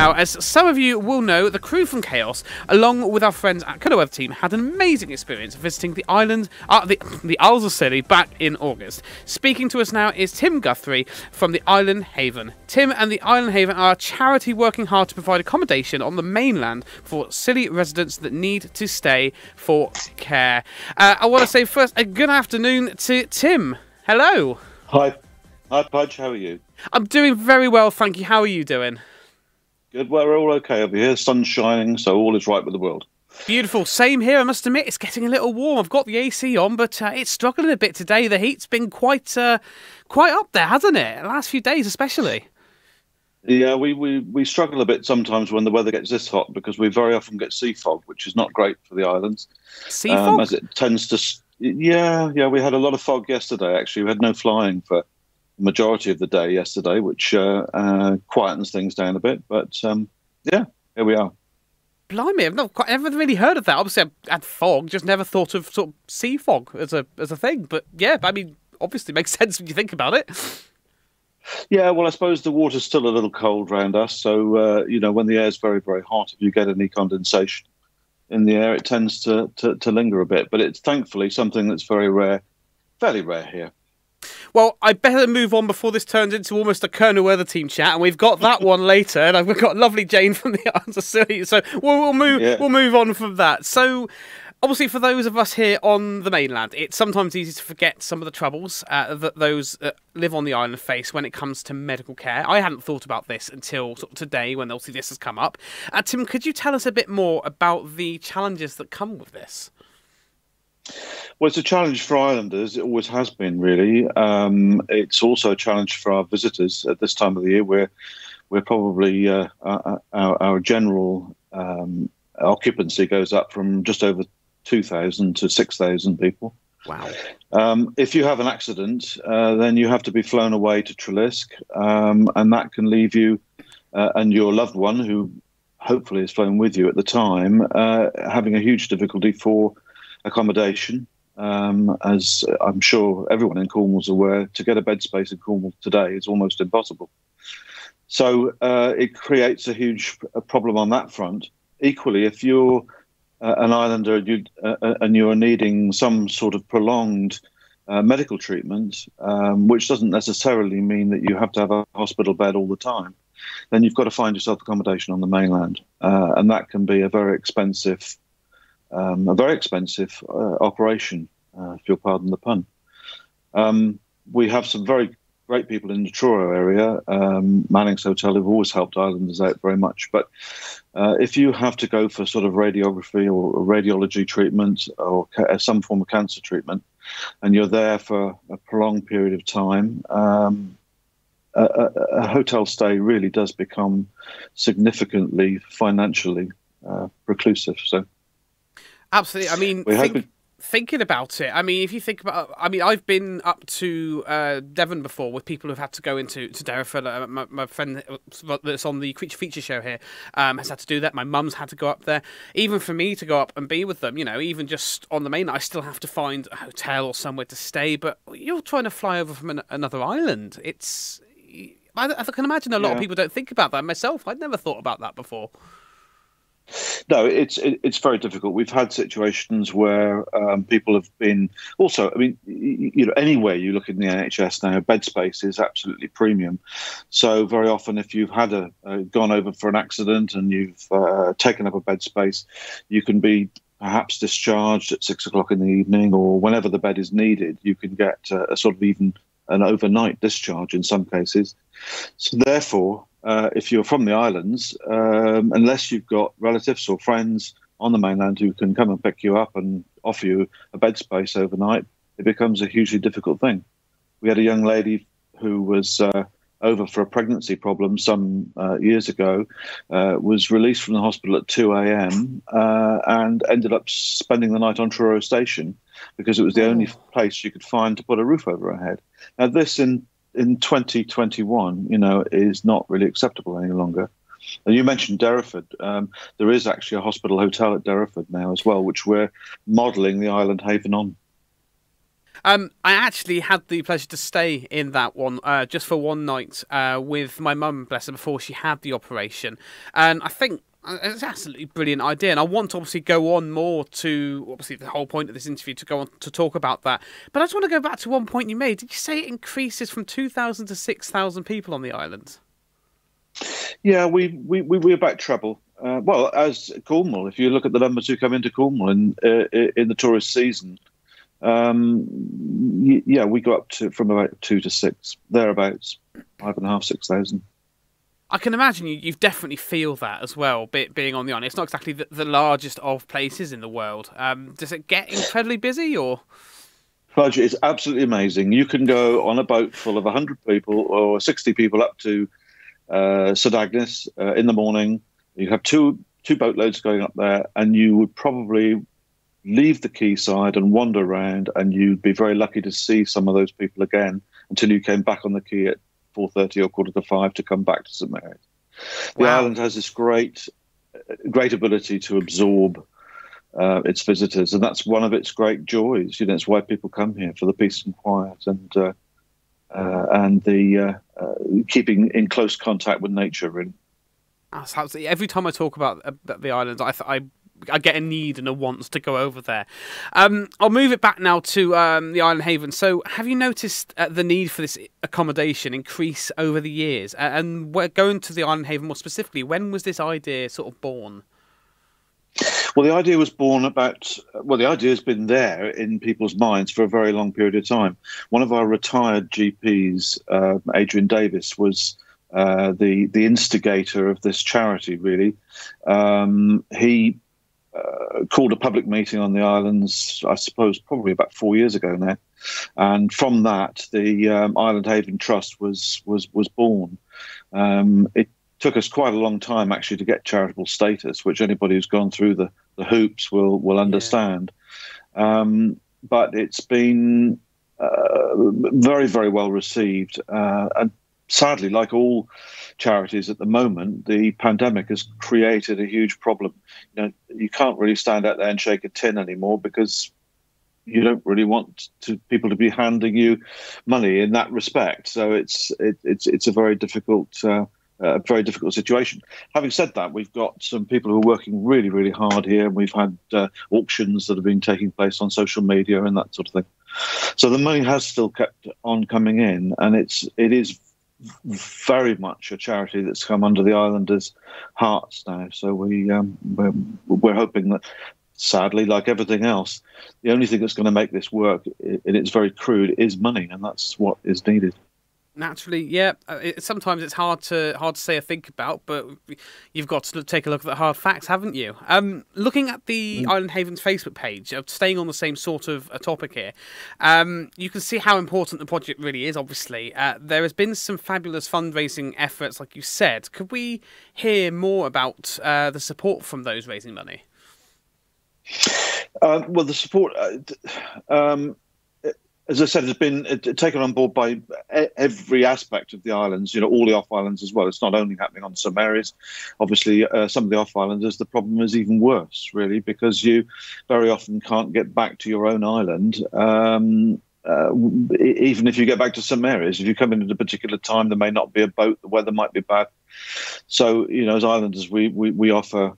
Now, as some of you will know, the crew from Chaos, along with our friends at Kernow Weather Team, had an amazing experience visiting the the Isles of Scilly back in August. Speaking to us now is Tim Guthrie from the Island Haven. Tim and the Island Haven are a charity working hard to provide accommodation on the mainland for Scilly residents that need to stay for care. I want to say first a good afternoon to Tim. Hello. Hi, Pudge. How are you? I'm doing very well, thank you. How are you doing? Good. Well, we're all okay over here. Sun's shining, so all is right with the world. Beautiful. Same here, I must admit. It's getting a little warm. I've got the AC on, but it's struggling a bit today. The heat's been quite up there, hasn't it? The last few days especially. Yeah, we struggle a bit sometimes when the weather gets this hot because we very often get sea fog, which is not great for the islands. Sea fog? As it tends to... Yeah, we had a lot of fog yesterday, actually. We had no flying for majority of the day yesterday, which quietens things down a bit. But yeah, here we are. Blimey, I've never really heard of that. Obviously, I've had fog, just never thought of sort of sea fog as a thing. But yeah, I mean, obviously, it makes sense when you think about it. Yeah, well, I suppose the water's still a little cold around us. So when the air's very, very hot, if you get any condensation in the air, it tends to linger a bit. But it's thankfully something that's very rare, fairly rare here. Well, I better move on before this turns into almost a Kernow Weather Team chat, and we've got that one later. And I've got lovely Jane from the Isles of Scilly, so we'll move on from that. So, obviously, for those of us here on the mainland, it's sometimes easy to forget some of the troubles that those live on the island face when it comes to medical care. I hadn't thought about this until sort of today, when obviously this has come up. Tim, could you tell us a bit more about the challenges that come with this? Well, it's a challenge for islanders. It always has been, really. It's also a challenge for our visitors at this time of the year, where we're probably our general occupancy goes up from just over 2,000 to 6,000 people. Wow. If you have an accident, then you have to be flown away to Trelisk, and that can leave you and your loved one, who hopefully is flown with you at the time, having a huge difficulty for accommodation. As I'm sure everyone in Cornwall's aware, to get a bed space in Cornwall today is almost impossible. So it creates a huge problem on that front. Equally, if you're an islander and you're needing some sort of prolonged medical treatment, which doesn't necessarily mean that you have to have a hospital bed all the time, then you've got to find yourself accommodation on the mainland. And that can be a very expensive operation, if you'll pardon the pun. We have some very great people in the Truro area, Manning's Hotel, who've always helped islanders out very much. But if you have to go for sort of radiography or radiology treatment or some form of cancer treatment, and you're there for a prolonged period of time, a hotel stay really does become significantly financially preclusive. So. Absolutely. I mean, thinking about it, I mean, if you think about, I mean, I've been up to Devon before with people who've had to go into Derriford. My friend that's on the Creature Feature show here has had to do that. My mum's had to go up there. Even for me to go up and be with them, even just on the mainland, I still have to find a hotel or somewhere to stay. But you're trying to fly over from another island. I can imagine a lot of people don't think about that. Myself, I'd never thought about that before. No, it's very difficult. We've had situations where people have been also. I mean, anywhere you look in the NHS now, bed space is absolutely premium. So very often, if you've had gone over for an accident and you've taken up a bed space, you can be perhaps discharged at 6 o'clock in the evening, or whenever the bed is needed. You can get a sort of even an overnight discharge in some cases. So therefore, if you're from the islands, unless you've got relatives or friends on the mainland who can come and pick you up and offer you a bed space overnight, it becomes a hugely difficult thing. We had a young lady who was over for a pregnancy problem some years ago, was released from the hospital at 2 a.m. And ended up spending the night on Truro Station because it was the only place she could find to put a roof over her head. Now, this in 2021, is not really acceptable any longer. And you mentioned Derriford. There is actually a hospital hotel at Derriford now as well, which we're modelling the Island Haven on. I actually had the pleasure to stay in that one just for one night with my mum, bless her, before she had the operation. And I think it's an absolutely brilliant idea. And I want to obviously go on more to, obviously the whole point of this interview, to go on to talk about that. But I just want to go back to one point you made. Did you say it increases from 2,000 to 6,000 people on the island? Yeah, we're about treble. Well, as Cornwall, if you look at the numbers who come into Cornwall in the tourist season, yeah, we go up to from about 2 to 6, thereabouts, 5,500, 6,000. I can imagine you definitely feel that as well, being on the island. It's not exactly the largest of places in the world. Does it get incredibly busy, or? Fudge is absolutely amazing. You can go on a boat full of 100 people or 60 people up to St Agnes in the morning. You have two boatloads going up there, and you would probably leave the quayside and wander around, and you'd be very lucky to see some of those people again until you came back on the quay at 4:30 or 4:45 to come back to St Mary's. The island has this great ability to absorb its visitors, and that's one of its great joys. You know, it's why people come here, for the peace and quiet and the keeping in close contact with nature, really. Every time I talk about the island, I get a need and a want to go over there. I'll move it back now to the Island Haven. So have you noticed the need for this accommodation increase over the years? And we're going to the Island Haven more specifically. When was this idea sort of born? Well, the idea was born the idea has been there in people's minds for a very long period of time. One of our retired GPs, Adrian Davis, was the instigator of this charity, really. He called a public meeting on the islands, I suppose, probably about 4 years ago now. And from that, the Island Haven Trust was born. It took us quite a long time, actually, to get charitable status, which anybody who's gone through the hoops will understand. Yeah. But it's been very, very well received. And sadly, like all charities at the moment, the pandemic has created a huge problem. You know, you can't really stand out there and shake a tin anymore, because you don't really want people to be handing you money in that respect. So it's a very difficult situation. Having said that, we've got some people who are working really, really hard here, and we've had auctions that have been taking place on social media and that sort of thing. So the money has still kept on coming in, and it is very much a charity that's come under the islanders' hearts now. So we're hoping that, sadly, like everything else, the only thing that's going to make this work, and it's very crude, is money, and that's what is needed. Naturally, yeah. Sometimes it's hard to say or think about, but you've got to take a look at the hard facts, haven't you? Looking at the Island Haven's Facebook page, staying on the same sort of a topic here, you can see how important the project really is, obviously. There has been some fabulous fundraising efforts, like you said. Could we hear more about the support from those raising money? Well, the support... as I said, has been taken on board by every aspect of the islands, you know, all the off-islands as well. It's not only happening on St Mary's. Obviously, some of the off-islanders, the problem is even worse, really, because you very often can't get back to your own island. Even if you get back to St Mary's, if you come in at a particular time, there may not be a boat, the weather might be bad. So, you know, as islanders, we offer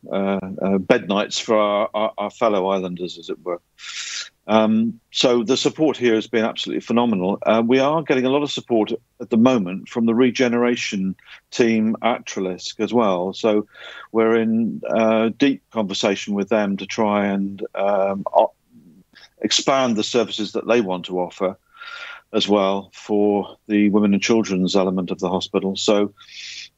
bed nights for our fellow islanders, as it were. So the support here has been absolutely phenomenal. We are getting a lot of support at the moment from the regeneration team at Treliske as well. So we're in deep conversation with them to try and expand the services that they want to offer as well for the women and children's element of the hospital. So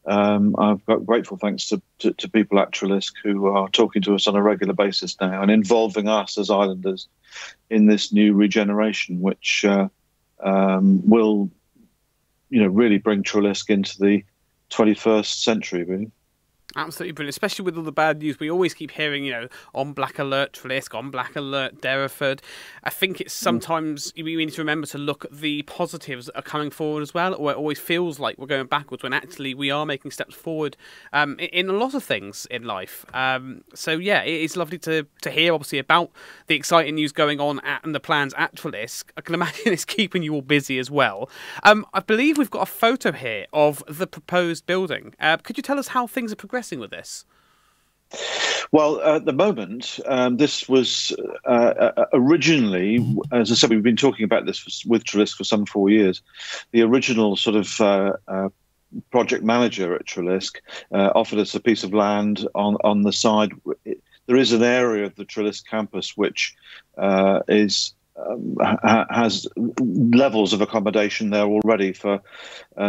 I've got grateful thanks to people at Treliske who are talking to us on a regular basis now and involving us as islanders in this new regeneration, which will, you know, really bring Treliske into the 21st century, really. Absolutely brilliant, especially with all the bad news. We always keep hearing, on black alert Trelisk, on black alert Derriford. I think it's sometimes we need to remember to look at the positives that are coming forward as well, or it always feels like we're going backwards when actually we are making steps forward in a lot of things in life. So yeah, it is lovely to hear, obviously, about the exciting news going on and the plans at Trelisk. I can imagine it's keeping you all busy as well. I believe we've got a photo here of the proposed building. Could you tell us how things are progressing with this? Well, at the moment, this was originally, as I said, we've been talking about this with Trelisk for some 4 years. The original sort of project manager at Trelisk offered us a piece of land on the side. There is an area of the Trelisk campus which has levels of accommodation there already for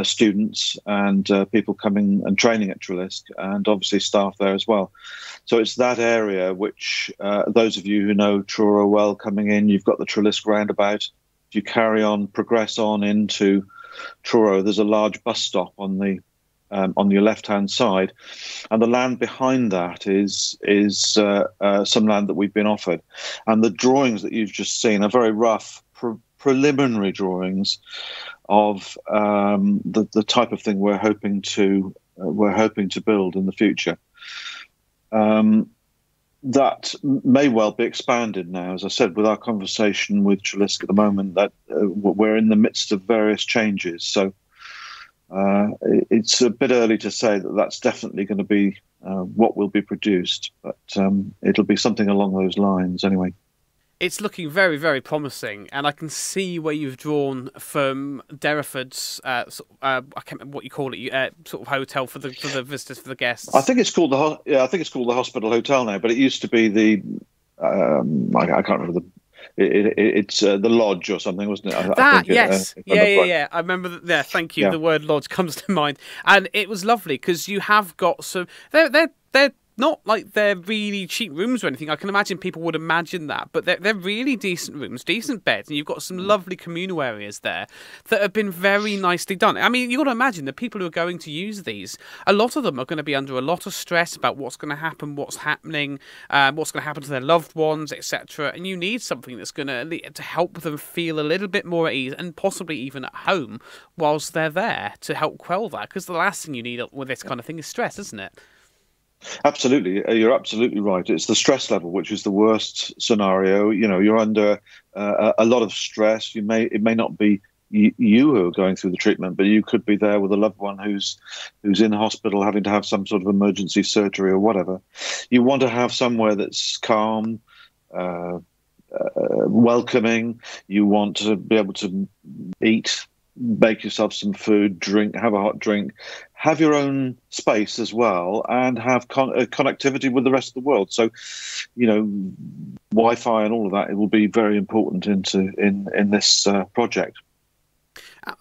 students and people coming and training at Trelisk, and obviously staff there as well. So it's that area which, those of you who know Truro well coming in, you've got the Trelisk roundabout. If you progress on into Truro, there's a large bus stop on your left-hand side, and the land behind that is some land that we've been offered. And the drawings that you've just seen are very rough preliminary drawings of the type of thing we're hoping to build in the future. That may well be expanded now. As I said, with our conversation with Trelisk at the moment, that we're in the midst of various changes. So it's a bit early to say that that's definitely going to be what will be produced, but it'll be something along those lines anyway. It's looking very, very promising, and I can see where you've drawn from Derriford's, I can't remember what you call it, sort of hotel for the visitors, for the guests. I think it's called the Hospital Hotel now, but it used to be the I can't remember it's the lodge or something, wasn't it? Yes. Yeah. I remember that. Yeah, thank you. Yeah. The word lodge comes to mind, and it was lovely because you have got some. They're not like they're really cheap rooms or anything. I can imagine people would imagine that, but they're really decent rooms, decent beds, and you've got some lovely communal areas there that have been very nicely done. I mean, you've got to imagine the people who are going to use these, a lot of them are going to be under a lot of stress about what's going to happen, what's happening, what's going to happen to their loved ones, etc. And you need something that's going to help them feel a little bit more at ease, and possibly even at home whilst they're there, to help quell that. Because the last thing you need with this kind of thing is stress, isn't it? Absolutely, you're absolutely right. It's the stress level which is the worst scenario. You're under a lot of stress. It may not be you who are going through the treatment, but you could be there with a loved one who's in hospital having to have some sort of emergency surgery or whatever. You want to have somewhere that's calm, welcoming. You want to be able to eat, make yourself some food, drink, have a hot drink, have your own space as well, and have connectivity with the rest of the world. So, Wi-Fi and all of that, it will be very important in this project.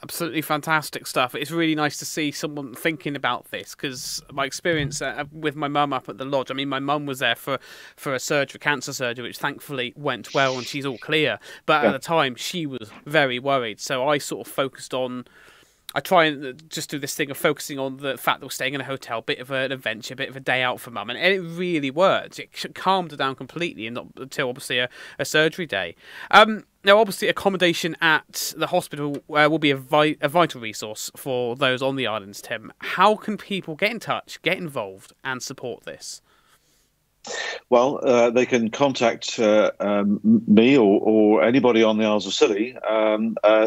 Absolutely fantastic stuff. It's really nice to see someone thinking about this, because my experience with my mum up at the lodge, I mean, my mum was there for a surgery, cancer surgery, which thankfully went well and she's all clear. But at the time, she was very worried. So I sort of focused on, I try and just do this thing of focusing on the fact that we're staying in a hotel, bit of an adventure, bit of a day out for mum, and it really worked. It calmed her down completely, and not until obviously a surgery day. Now, obviously, accommodation at the hospital will be a vital resource for those on the islands, Tim. How can people get in touch, get involved, and support this? Well, they can contact me or anybody on the Isles of Scilly.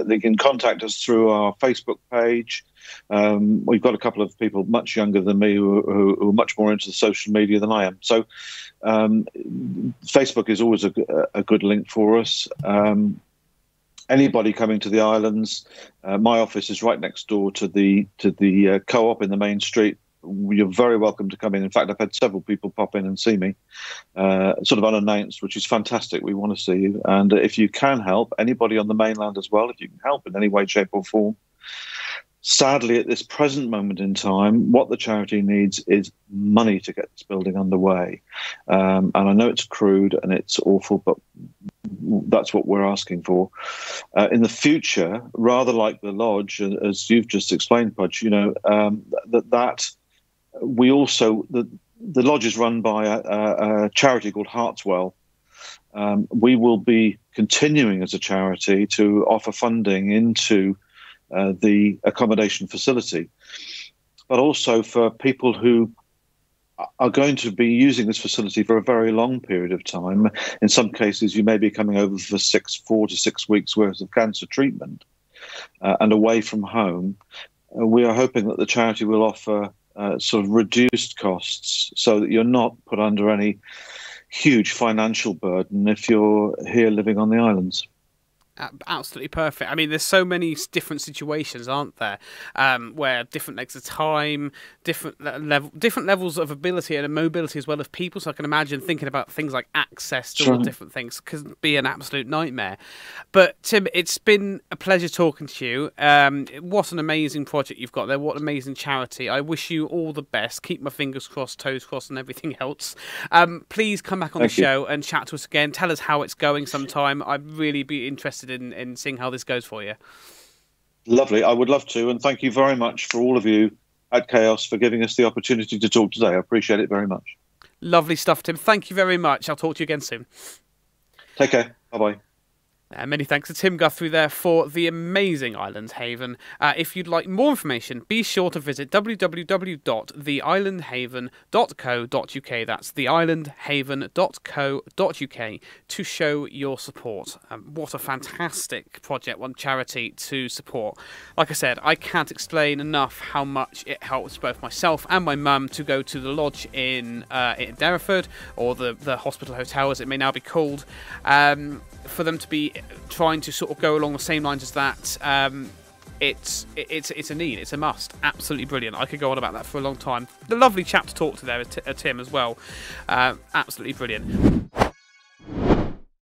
They can contact us through our Facebook page. We've got a couple of people much younger than me who are much more into the social media than I am. So Facebook is always a good link for us. Anybody coming to the islands, my office is right next door to the co-op in the main street. You're very welcome to come in. In fact, I've had several people pop in and see me, sort of unannounced, which is fantastic. We want to see you. And if you can help, anybody on the mainland as well, if you can help in any way, shape or form. Sadly, at this present moment in time, what the charity needs is money to get this building underway. And I know it's crude and it's awful, but that's what we're asking for. In the future, rather like the lodge, as you've just explained, Pudge, that we also the lodge is run by a charity called Heartswell. We will be continuing as a charity to offer funding into the accommodation facility, but also for people who are going to be using this facility for a very long period of time. In some cases, you may be coming over for 4 to 6 weeks worth of cancer treatment and away from home. We are hoping that the charity will offer sort of reduced costs so that you're not put under any huge financial burden if you're here living on the islands. Absolutely perfect. I mean, there's so many different situations, aren't there, where different lengths of time, different levels of ability and mobility as well as people. So I can imagine thinking about things like access to all different things can be an absolute nightmare. But Tim, it's been a pleasure talking to you. What an amazing project you've got there. What an amazing charity. I wish you all the best. Keep my fingers crossed, toes crossed, and everything else. Please come back on the show and chat to us again. Tell us how it's going sometime. I'd really be interested in seeing how this goes for you. Lovely. I would love to. And thank you very much for all of you at Chaos for giving us the opportunity to talk today. I appreciate it very much. Lovely stuff, Tim. Thank you very much. I'll talk to you again soon. Take care. Bye-bye. Many thanks to Tim Guthrie there for the amazing Island Haven. If you'd like more information, be sure to visit www.theislandhaven.co.uk. That's theislandhaven.co.uk to show your support. What a fantastic project, one charity to support. Like I said, I can't explain enough how much it helps both myself and my mum to go to the lodge in Derriford, or the hospital hotel as it may now be called, for them to be trying to sort of go along the same lines as that. It's a need, it's a must. Absolutely brilliant. I could go on about that for a long time. The lovely chap to talk to there, Tim, as well. Absolutely brilliant.